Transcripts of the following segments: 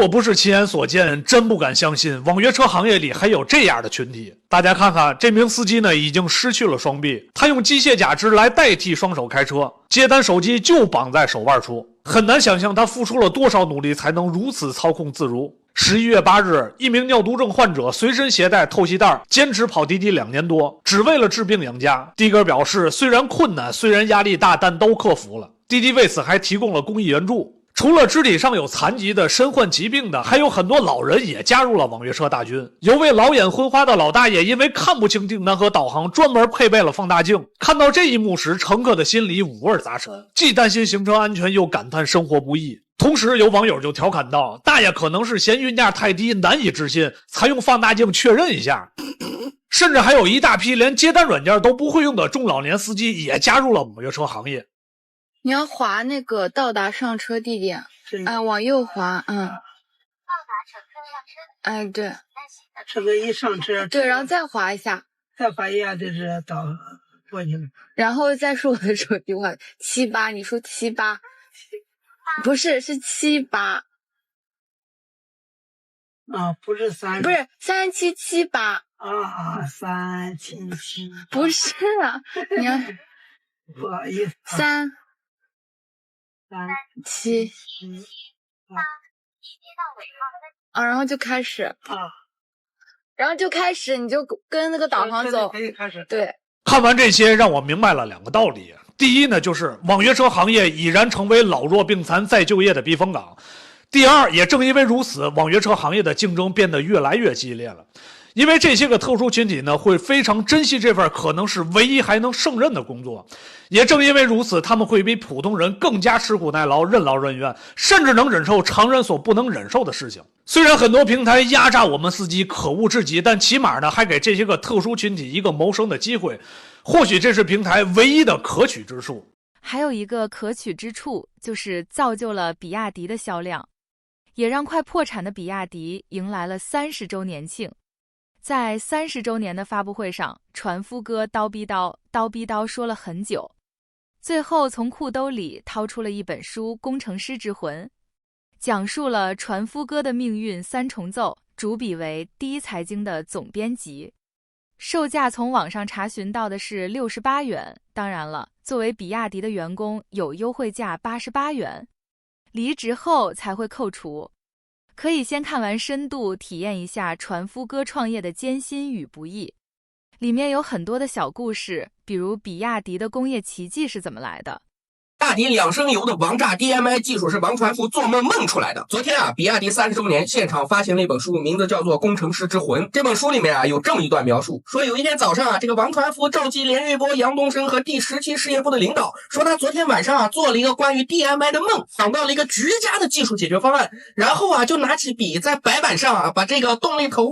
若不是亲眼所见，真不敢相信网约车行业里还有这样的群体。大家看看，这名司机呢已经失去了双臂，他用机械假肢来代替双手开车，接单手机就绑在手腕处，很难想象他付出了多少努力才能如此操控自如。11月8日，一名尿毒症患者随身携带透析袋，坚持跑滴滴2年多，只为了治病养家。的哥表示，虽然困难，虽然压力大，但都克服了。滴滴为此还提供了公益援助。除了肢体上有残疾的、身患疾病的，还有很多老人也加入了网约车大军。有位老眼昏花的老大爷因为看不清订单和导航，专门配备了放大镜。看到这一幕时，乘客的心里五味杂陈，既担心行车安全，又感叹生活不易。同时有网友就调侃道，大爷可能是嫌运价太低，难以置信，才用放大镜确认一下。甚至还有一大批连接单软件都不会用的中老年司机也加入了网约车行业。你要滑那个到达上车地点，往右滑，到达乘客上车。哎，对。乘客一上车，对，然后再滑一下，就是到过去了。然后再说我的手机话78，你说78，不是，是78。啊，不是3，不是3778。啊，377。不是啊，你要不好意思。3。7然后就开始你就跟那个导航走，可以开始。对。看完这些，让我明白了2个道理。第一呢，就是网约车行业已然成为老弱病残再就业的避风港。第二，也正因为如此，网约车行业的竞争变得越来越激烈了。因为这些个特殊群体呢，会非常珍惜这份可能是唯一还能胜任的工作。也正因为如此，他们会比普通人更加吃苦耐劳、任劳任怨，甚至能忍受常人所不能忍受的事情。虽然很多平台压榨我们司机可恶至极，但起码呢，还给这些个特殊群体一个谋生的机会。或许这是平台唯一的可取之处。还有一个可取之处，就是造就了比亚迪的销量，也让快破产的比亚迪迎来了30周年庆。在30周年的发布会上，船夫哥叨逼叨说了很久，最后从裤兜里掏出了一本书《工程师之魂》，讲述了船夫哥的命运3重奏，主笔为第一财经的总编辑。售价从网上查询到的是68元，当然了，作为比亚迪的员工有优惠价88元，离职后才会扣除。可以先看完深度体验一下船夫哥创业的艰辛与不易，里面有很多的小故事，比如比亚迪的工业奇迹是怎么来的。比亚迪2升油的王炸 DMI 技术是王传福做梦出来的。昨天比亚迪30周年现场发行了一本书，名字叫做《工程师之魂》。这本书里面有这么一段描述，说有一天早上这个王传福召集连玉波、杨东升和第17事业部的领导，说他昨天晚上做了一个关于 DMI 的梦，想到了一个绝佳的技术解决方案，然后就拿起笔在白板上把这个动力头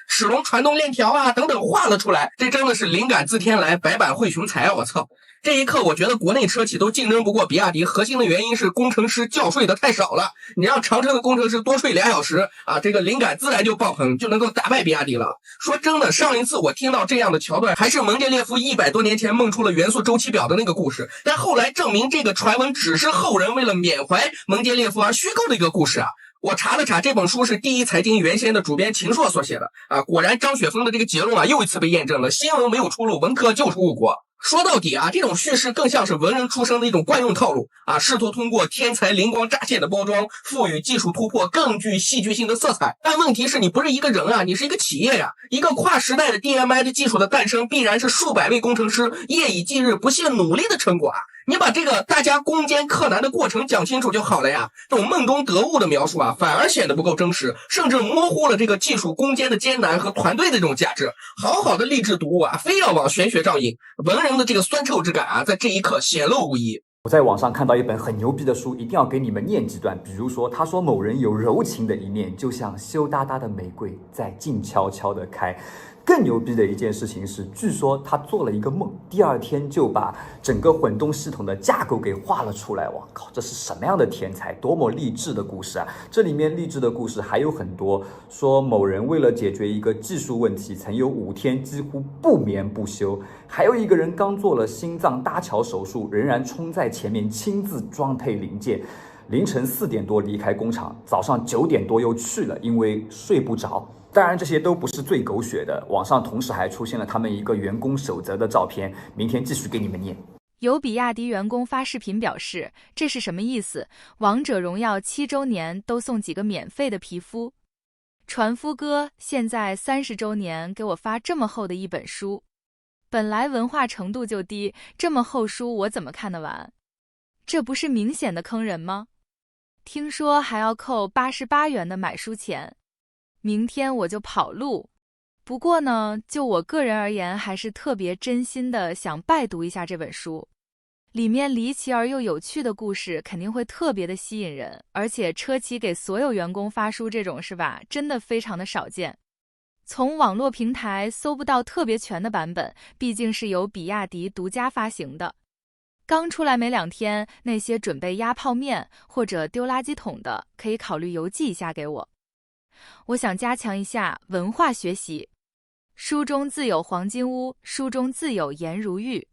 齿轮传动链条等等画了出来。这真的是灵感自天来，百版汇雄才我操！这一刻，我觉得国内车企都竞争不过比亚迪，核心的原因是工程师觉睡的太少了。你让长城的工程师多睡2小时这个灵感自然就爆棚，就能够打败比亚迪了。说真的，上一次我听到这样的桥段，还是蒙杰列夫100多年前梦出了元素周期表的那个故事，但后来证明这个传闻只是后人为了缅怀蒙杰列夫而虚构的一个故事我查了查，这本书是第一财经原先的主编秦朔所写的果然张雪峰的这个结论又一次被验证了，新闻没有出路，文科就是误国。说到底这种叙事更像是文人出身的一种惯用套路试图通过天才灵光乍现的包装，赋予技术突破更具戏剧性的色彩。但问题是你不是一个人你是一个企业一个跨时代的 DMI 的技术的诞生，必然是数百位工程师夜以继日不懈努力的成果你把这个大家攻坚克难的过程讲清楚就好了呀。这种梦中得物的描述反而显得不够真实，甚至模糊了这个技术攻坚的艰难和团队的这种价值。好好的励志读物非要往玄学上引，文人的这个酸臭之感在这一刻显露无遗。我在网上看到一本很牛逼的书，一定要给你们念几段。比如说，他说某人有柔情的一面，就像羞答答的玫瑰在静悄悄地开。更牛逼的一件事情是，据说他做了一个梦，第2天就把整个混动系统的架构给画了出来。哇靠，这是什么样的天才，多么励志的故事这里面励志的故事还有很多，说某人为了解决一个技术问题，曾有5天几乎不眠不休。还有一个人刚做了心脏搭桥手术，仍然冲在前面亲自装配零件。凌晨4点多离开工厂，早上9点多又去了，因为睡不着。当然这些都不是最狗血的，网上同时还出现了他们一个员工守则的照片，明天继续给你们念。有比亚迪员工发视频表示，这是什么意思？王者荣耀7周年都送几个免费的皮肤？船夫哥现在30周年给我发这么厚的一本书，本来文化程度就低，这么厚书我怎么看得完？这不是明显的坑人吗？听说还要扣88元的买书钱，明天我就跑路。不过呢，就我个人而言，还是特别真心的想拜读一下这本书，里面离奇而又有趣的故事肯定会特别的吸引人，而且车企给所有员工发书这种是吧，真的非常的少见。从网络平台搜不到特别全的版本，毕竟是由比亚迪独家发行的。刚出来没2天，那些准备压泡面或者丢垃圾桶的，可以考虑邮寄一下给我。我想加强一下文化学习。书中自有黄金屋，书中自有颜如玉。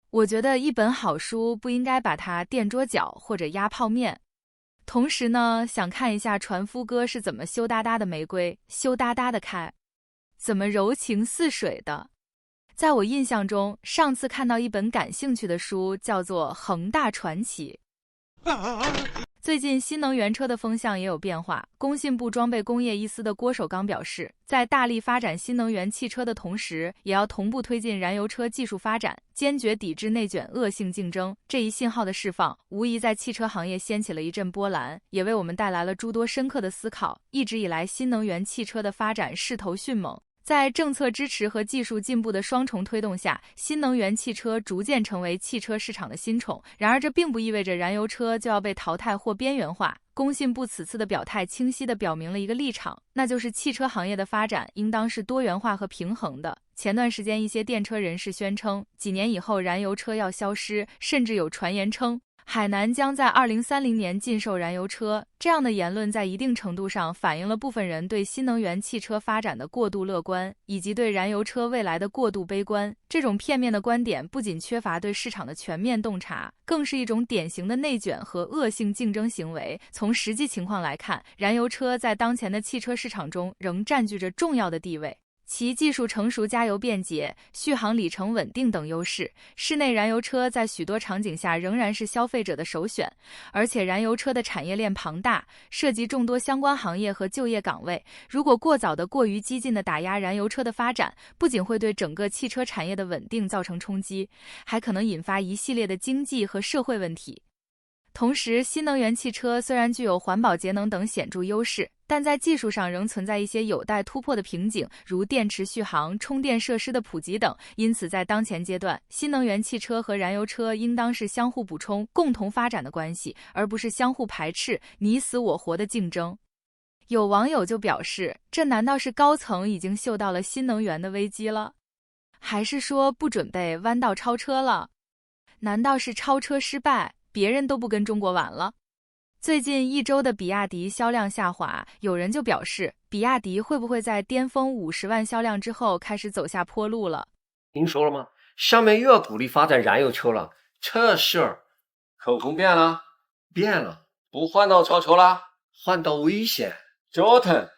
我觉得一本好书不应该把它垫桌角或者压泡面。同时呢，想看一下船夫哥是怎么羞答答的玫瑰，羞答答的开，怎么柔情似水的。在我印象中，上次看到一本感兴趣的书叫做《恒大传奇》。最近新能源车的风向也有变化，工信部装备工业一司的郭守刚表示，在大力发展新能源汽车的同时，也要同步推进燃油车技术发展，坚决抵制内卷恶性竞争。这一信号的释放，无疑在汽车行业掀起了一阵波澜，也为我们带来了诸多深刻的思考。一直以来，新能源汽车的发展势头迅猛，在政策支持和技术进步的双重推动下，新能源汽车逐渐成为汽车市场的新宠。然而，这并不意味着燃油车就要被淘汰或边缘化。工信部此次的表态清晰地表明了一个立场，那就是汽车行业的发展应当是多元化和平衡的。前段时间，一些电车人士宣称，几年以后燃油车要消失，甚至有传言称海南将在2030年禁售燃油车。这样的言论在一定程度上反映了部分人对新能源汽车发展的过度乐观，以及对燃油车未来的过度悲观。这种片面的观点不仅缺乏对市场的全面洞察，更是一种典型的内卷和恶性竞争行为。从实际情况来看，燃油车在当前的汽车市场中仍占据着重要的地位。其技术成熟、加油便捷、续航里程稳定等优势，室内燃油车在许多场景下仍然是消费者的首选。而且燃油车的产业链庞大，涉及众多相关行业和就业岗位。如果过早的、过于激进的打压燃油车的发展，不仅会对整个汽车产业的稳定造成冲击，还可能引发一系列的经济和社会问题。同时，新能源汽车虽然具有环保节能等显著优势，但在技术上仍存在一些有待突破的瓶颈，如电池续航、充电设施的普及等。因此，在当前阶段，新能源汽车和燃油车应当是相互补充、共同发展的关系，而不是相互排斥、你死我活的竞争。有网友就表示，这难道是高层已经嗅到了新能源的危机了？还是说不准备弯道超车了？难道是超车失败，别人都不跟中国玩了？最近1周的比亚迪销量下滑，有人就表示，比亚迪会不会在巅峰50万销量之后开始走下坡路了？您说了吗？上面又要鼓励发展燃油车了，这事儿口风变了，变了，不换道超车啦，换道危险，折腾，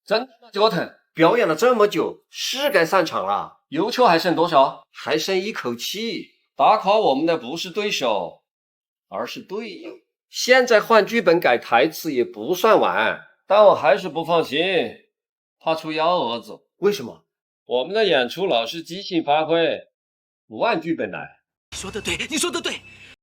真他妈折腾！表演了这么久，是该散场了。油车还剩多少？还剩一口气。打垮我们的不是对手，而是队友。现在换剧本改台词也不算晚，但我还是不放心，怕出幺蛾子。为什么？我们的演出老是即兴发挥，不按剧本来。你说的对，你说的对。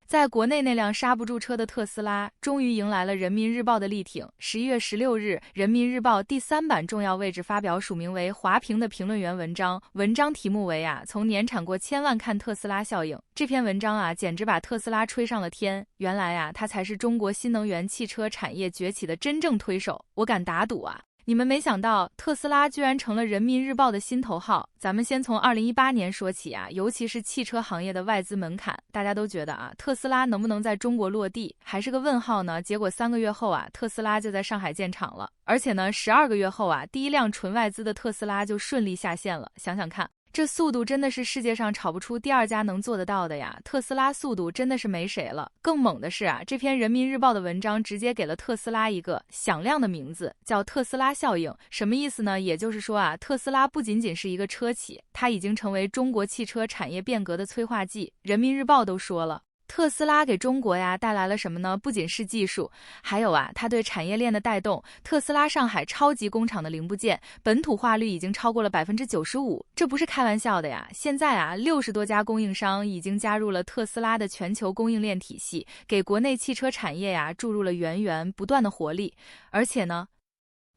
在国内那辆刹不住车的特斯拉，终于迎来了人民日报的力挺。11月16日，人民日报第3版重要位置发表署名为华平的评论员文章，文章题目为从年产过1000万看特斯拉效应。这篇文章简直把特斯拉吹上了天。原来它才是中国新能源汽车产业崛起的真正推手。我敢打赌你们没想到特斯拉居然成了人民日报的心头号。咱们先从2018年说起尤其是汽车行业的外资门槛，大家都觉得特斯拉能不能在中国落地还是个问号呢？结果3个月后特斯拉就在上海建厂了，而且呢12个月后第一辆纯外资的特斯拉就顺利下线了。想想看，这速度真的是世界上炒不出第二家能做得到的呀！特斯拉速度真的是没谁了。更猛的是啊，这篇人民日报的文章直接给了特斯拉一个响亮的名字，叫特斯拉效应。什么意思呢？也就是说啊，特斯拉不仅仅是一个车企，它已经成为中国汽车产业变革的催化剂。人民日报都说了，特斯拉给中国呀带来了什么呢？不仅是技术，还有啊，它对产业链的带动。特斯拉上海超级工厂的零部件本土化率已经超过了95%，这不是开玩笑的呀！现在啊，60多家供应商已经加入了特斯拉的全球供应链体系，给国内汽车产业呀注入了源源不断的活力。而且呢，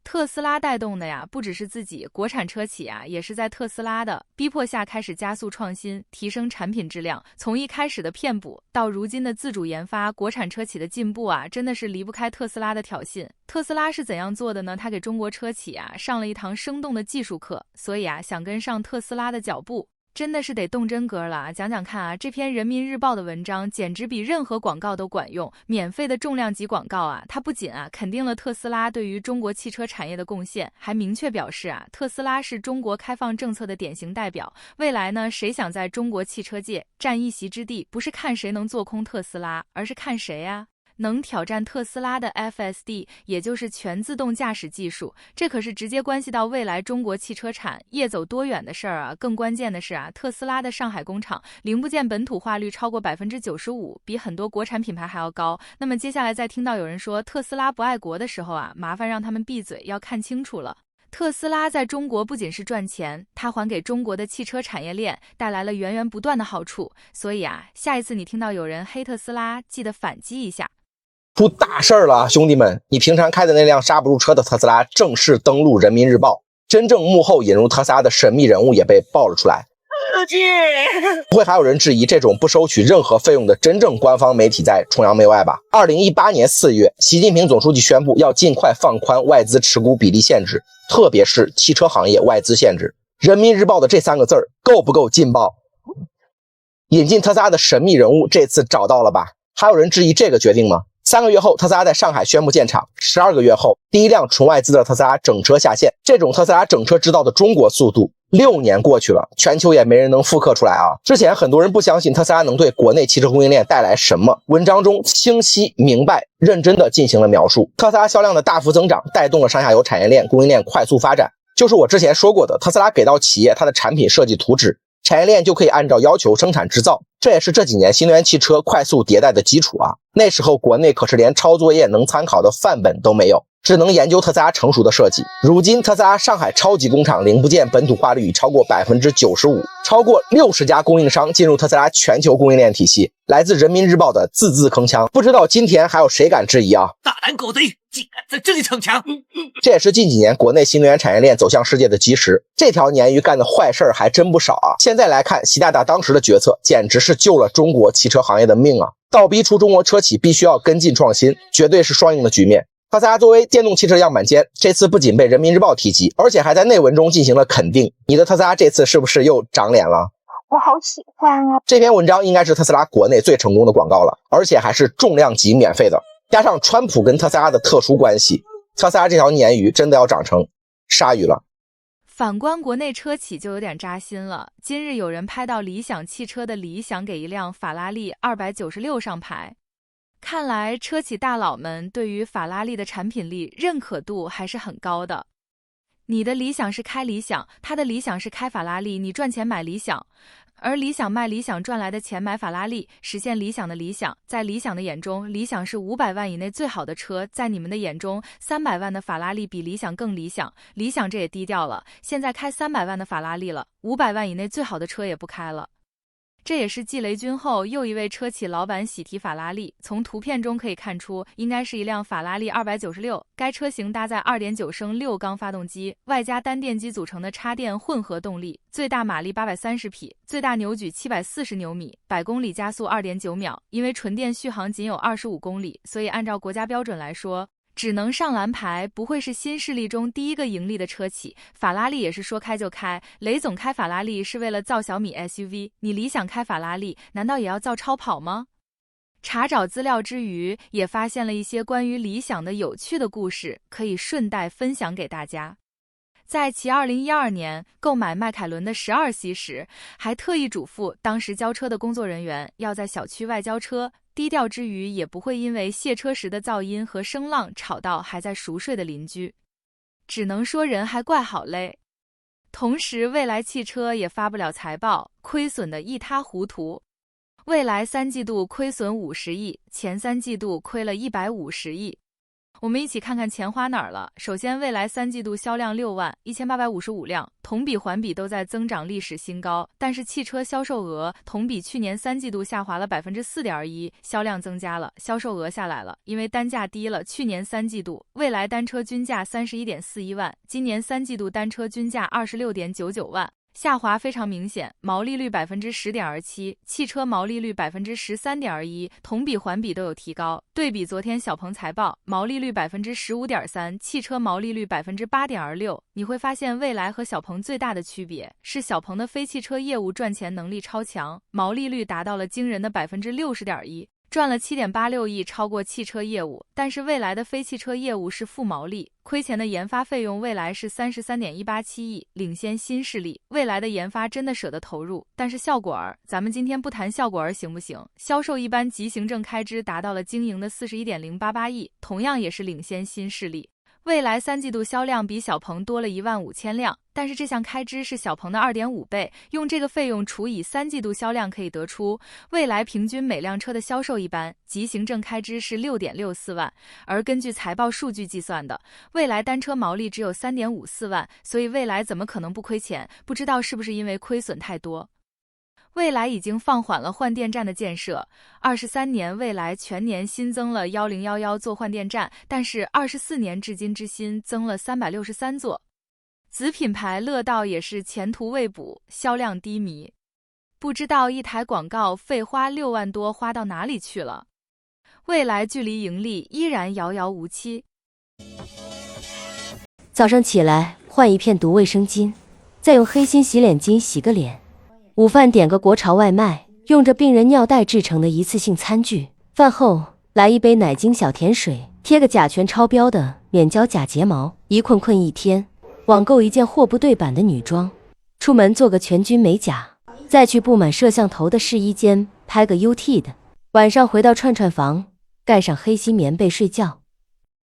特斯拉带动的呀，不只是自己，国产车企啊，也是在特斯拉的逼迫下开始加速创新，提升产品质量。从一开始的骗补到如今的自主研发，国产车企的进步啊，真的是离不开特斯拉的挑衅。特斯拉是怎样做的呢？他给中国车企啊上了一堂生动的技术课，所以啊，想跟上特斯拉的脚步，真的是得动真格了啊！讲讲看啊，这篇人民日报的文章简直比任何广告都管用，免费的重量级广告啊！它不仅啊肯定了特斯拉对于中国汽车产业的贡献，还明确表示啊，特斯拉是中国开放政策的典型代表。未来呢，谁想在中国汽车界占一席之地，不是看谁能做空特斯拉，而是看谁啊能挑战特斯拉的 FSD， 也就是全自动驾驶技术。这可是直接关系到未来中国汽车产业走多远的事儿啊！更关键的是啊，特斯拉的上海工厂零部件本土化率超过95%，比很多国产品牌还要高。那么接下来再听到有人说特斯拉不爱国的时候啊，麻烦让他们闭嘴，要看清楚了。特斯拉在中国不仅是赚钱，它还给中国的汽车产业链带来了源源不断的好处。所以啊，下一次你听到有人黑特斯拉，记得反击一下。出大事儿了，兄弟们！你平常开的那辆刹不住车的特斯拉正式登陆人民日报，真正幕后引入特斯拉的神秘人物也被爆了出来。不会还有人质疑这种不收取任何费用的真正官方媒体在崇洋媚外吧？2018年4月，习近平总书记宣布要尽快放宽外资持股比例限制，特别是汽车行业外资限制。人民日报的这3个字儿够不够劲爆？引进特斯拉的神秘人物这次找到了吧？还有人质疑这个决定吗？3个月后，特斯拉在上海宣布建厂，12个月后，第一辆纯外资的特斯拉整车下线。这种特斯拉整车制造的中国速度，6年过去了，全球也没人能复刻出来啊！之前很多人不相信特斯拉能对国内汽车供应链带来什么，文章中清晰明白认真的进行了描述。特斯拉销量的大幅增长带动了上下游产业链供应链快速发展，就是我之前说过的，特斯拉给到企业它的产品设计图纸，产业链就可以按照要求生产制造，这也是这几年新能源汽车快速迭代的基础啊。那时候国内可是连抄作业能参考的范本都没有，只能研究特斯拉成熟的设计。如今特斯拉上海超级工厂零部件本土化率已超过95%，超过60家供应商进入特斯拉全球供应链体系。来自人民日报的字字铿锵，不知道今天还有谁敢质疑啊？大胆狗贼，竟敢在这里逞强！这也是近几年国内新能源产业链走向世界的基石。这条鲶鱼干的坏事还真不少啊！现在来看，习大大当时的决策简直是救了中国汽车行业的命啊！倒逼出中国车企必须要跟进创新，绝对是双赢的局面。特斯拉作为电动汽车样板间，这次不仅被人民日报提及，而且还在内文中进行了肯定。你的特斯拉这次是不是又长脸了？我好喜欢啊！这篇文章应该是特斯拉国内最成功的广告了，而且还是重量级免费的，加上川普跟特斯拉的特殊关系，特斯拉这条鲶鱼真的要长成鲨鱼了。反观国内车企就有点扎心了。今日有人拍到理想汽车的理想给一辆法拉利296上牌，看来车企大佬们对于法拉利的产品力认可度还是很高的。你的理想是开理想，他的理想是开法拉利，你赚钱买理想，而理想卖理想赚来的钱买法拉利，实现理想的理想。在理想的眼中，理想是500万以内最好的车，在你们的眼中，300万的法拉利比理想更理想。理想这也低调了，现在开300万的法拉利了，500万以内最好的车也不开了。这也是继雷军后又一位车企老板喜提法拉利，从图片中可以看出，应该是一辆法拉利296。该车型搭载2.9升6缸发动机，外加单电机组成的插电混合动力，最大马力830匹，最大扭矩740牛米，100公里加速2.9秒。因为纯电续航仅有25公里，所以按照国家标准来说，只能上蓝牌，不会是新势力中第一个盈利的车企。法拉利也是说开就开，雷总开法拉利是为了造小米 SUV， 你理想开法拉利难道也要造超跑吗？查找资料之余，也发现了一些关于理想的有趣的故事，可以顺带分享给大家。在其2012年购买迈凯伦的12系时，还特意嘱咐当时交车的工作人员要在小区外交车，低调之余也不会因为卸车时的噪音和声浪吵到还在熟睡的邻居。只能说人还怪好嘞。同时，蔚来汽车也发不了财报，亏损的一塌糊涂。蔚来3季度亏损50亿，前3季度亏了150亿。我们一起看看钱花哪儿了。首先，蔚来3季度销量61855辆，同比环比都在增长历史新高，但是汽车销售额同比去年3季度下滑了 4.1%， 销量增加了，销售额下来了，因为单价低了。去年3季度蔚来单车均价31.41万，今年3季度单车均价26.99万。下滑非常明显，毛利率 10.27%， 汽车毛利率 13.21%， 同比环比都有提高。对比昨天小鹏财报，毛利率 15.3%， 汽车毛利率 8.26%， 你会发现蔚来和小鹏最大的区别是小鹏的非汽车业务赚钱能力超强，毛利率达到了惊人的 60.1%。赚了 7.86 亿，超过汽车业务，但是蔚来的非汽车业务是负毛利，亏钱的研发费用蔚来是 33.187 亿，领先新势力。蔚来的研发真的舍得投入，但是效果儿，咱们今天不谈效果儿行不行？销售一般及行政开支达到了经营的 41.088 亿，同样也是领先新势力。蔚来3季度销量比小鹏多了15000辆，但是这项开支是小鹏的 2.5 倍，用这个费用除以3季度销量可以得出，蔚来平均每辆车的销售一般，及行政开支是 6.64 万，而根据财报数据计算的，蔚来单车毛利只有 3.54 万，所以蔚来怎么可能不亏钱？不知道是不是因为亏损太多。蔚来已经放缓了换电站的建设，23年蔚来全年新增了1011座换电站，但是24年至今之新增了363座。子品牌乐道也是前途未卜，销量低迷，不知道一台广告费花6万多花到哪里去了。蔚来距离盈利依然遥遥无期。早上起来换一片毒卫生巾，再用黑心洗脸巾洗个脸。午饭点个国潮外卖，用着病人尿袋制成的一次性餐具。饭后来一杯奶精小甜水，贴个甲醛超标的免胶假睫毛，一困困一天。网购一件货不对版的女装，出门做个全军美甲，再去布满摄像头的试衣间拍个 UT 的。晚上回到串串房，盖上黑心棉被睡觉。